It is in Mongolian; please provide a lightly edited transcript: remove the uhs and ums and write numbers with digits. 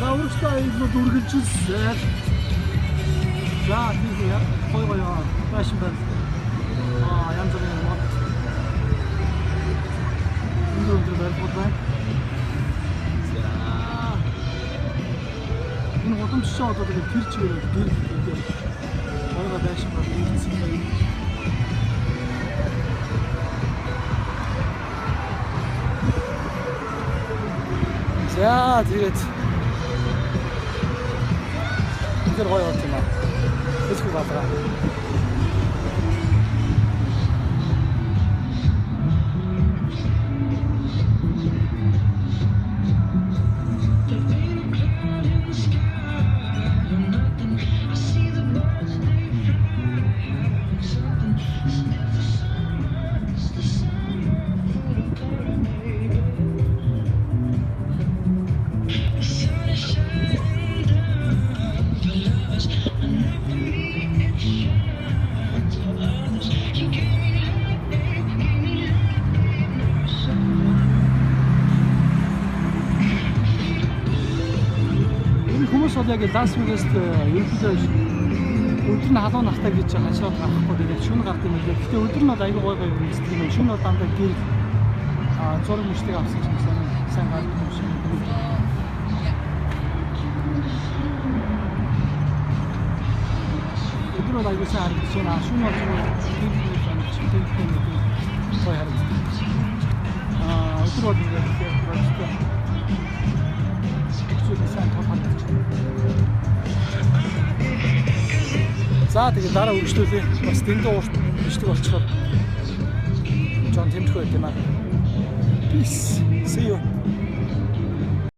За өөрөөсөө аюулгүй үргэлжилсэн. За тийм яа гоё фэшн байна. Янз бүрийн мод. Өндөр барилгууд байна. За энэ гудамжчин одоо тэгээд тэр чигээр гэр хэлээ. Гоё фэшн байна. За тэгээд тэр гоё юм байна. Тэсгүй бадраа. Хүмүүс бол яг Лас Вегаст ерөнхийдөө өдөр нь халуун нахтай гэж хашаад гарахгүй тэгээд шөнө гардаг юм лээ. Гэхдээ өдөр нь бол аягүй гоё үздэг юм. Шөнө бол дандаа гэр зураг мөчтэй авсан ч гэсэн сайн гардаг юм шиг. Өдөр бол аягүй сайн харагдаж байна. Шөнө бол гэр чимтэй гоё харагддаг. Өдөр бол ингээд проекттой сайн тооход. За тэгээд дараа үргэлжлүүлээ. Бас дэндээ уурт бичдэг болчиход Жон тэмдэхүү байт юм аа. Peace. See you.